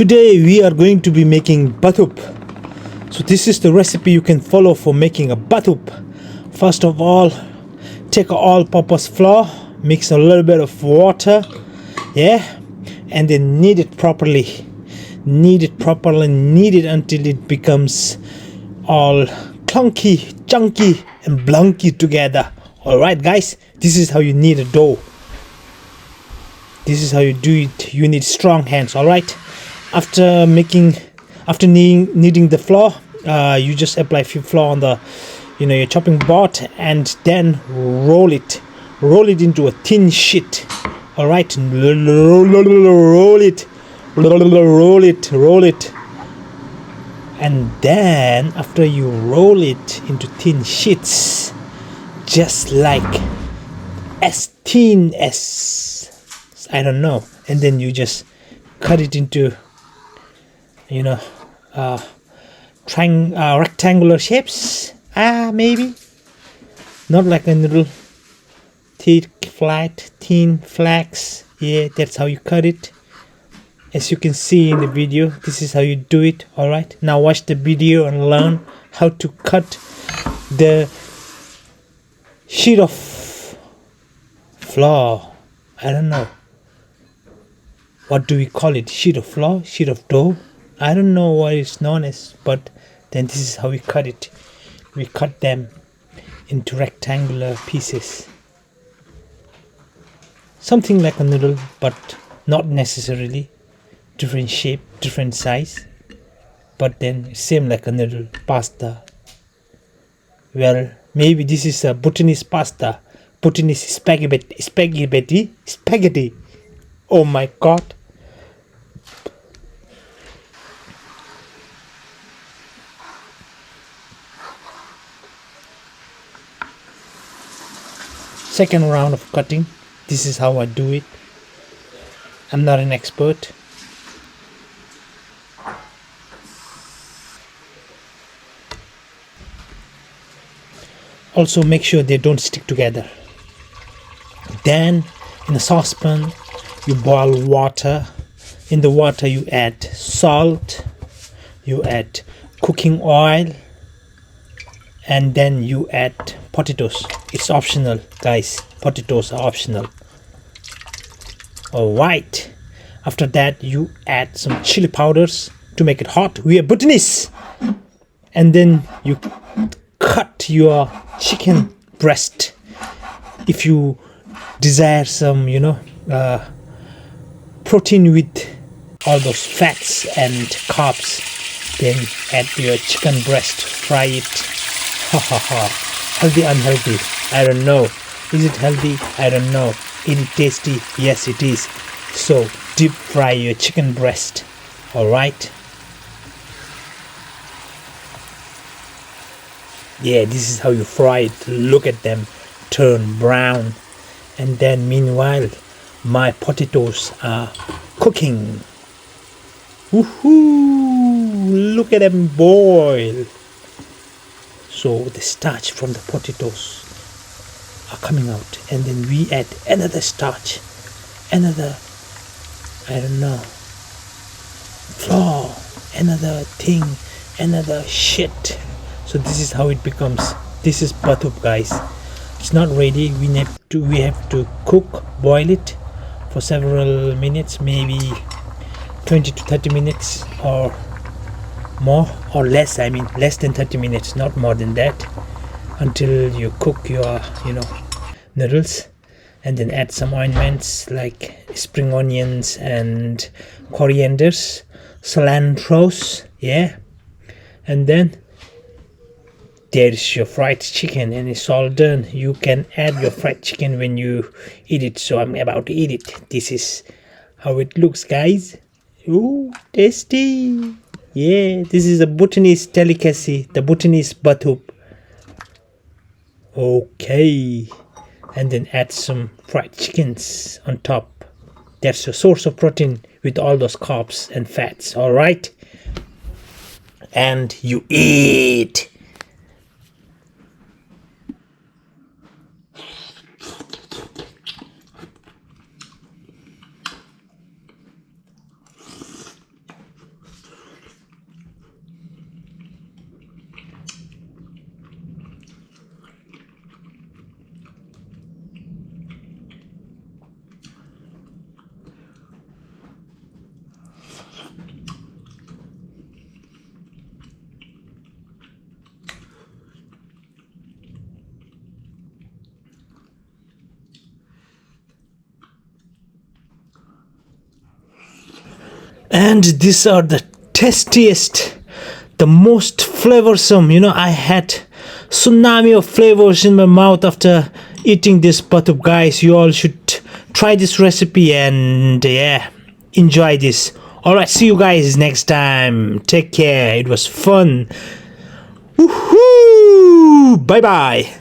Today we are going to be making bathub. So this is the recipe you can follow for making a bathub. First of all, take an all-purpose flour, mix a little bit of water, yeah, and then knead it properly. Knead it until it becomes all clunky, chunky, and blunky together. Alright guys, this is how you knead a dough. This is how you do it. You need strong hands. Alright, after kneading the flour, you just apply a few flour on the your chopping board, and then roll it into a thin sheet. Alright, roll it, and then after you roll it into thin sheets, just like as thin as I don't know, and then you just cut it into rectangular shapes, maybe not like a noodle, thick, flat, thin flakes. Yeah, that's how you cut it. As you can see in the video, this is how you do it. Alright, now watch the video and learn how to cut the sheet of flour. I don't know, what do we call it? Sheet of flour, sheet of dough, I don't know what it's known as, but then this is how we cut it. We cut them into rectangular pieces, something like a noodle, but not necessarily. Different shape, different size, but then same like a noodle. Pasta, well, maybe this is a Bhutanese pasta, Bhutanese spaghetti. Oh my god. Second round of cutting. This is how I do it. I'm not an expert. Also make sure they don't stick together. Then in a saucepan you boil water. In the water you add salt, you add cooking oil, and then you add potatoes. It's optional guys, potatoes are optional. Alright, after that you add some chili powders to make it hot. We are Bhutanese. And then you cut your chicken breast. If you desire some protein with all those fats and carbs, then add your chicken breast, fry it. Healthy, unhealthy, I don't know. Is it healthy? I don't know. Is it tasty? Yes it is. So deep fry your chicken breast. Alright, yeah, this is how you fry it. Look at them turn brown. And then meanwhile my potatoes are cooking. Woohoo! Look at them boil. So the starch from the potatoes are coming out, and then we add another starch, another, I don't know, flour, another thing, another shit. So this is how it becomes. This is bathub guys. It's not ready. We have to cook, boil it for several minutes, maybe 20 to 30 minutes or more or less. I mean less than 30 minutes, not more than that, until you cook your noodles, and then add some ointments like spring onions and corianders, cilantros, yeah, and then there's your fried chicken, and it's all done. You can add your fried chicken when you eat it. So I'm about to eat it. This is how it looks guys. Ooh, tasty. Yeah, this is a Bhutanese delicacy, the Bhutanese bathub. Okay, and then add some fried chickens on top. That's your source of protein with all those carbs and fats. Alright, and you eat. And these are the tastiest, the most flavorsome. I had tsunami of flavors in my mouth after eating this Bathub, guys. You all should try this recipe and yeah, enjoy this. Alright, see you guys next time. Take care. It was fun. Woohoo! Bye bye.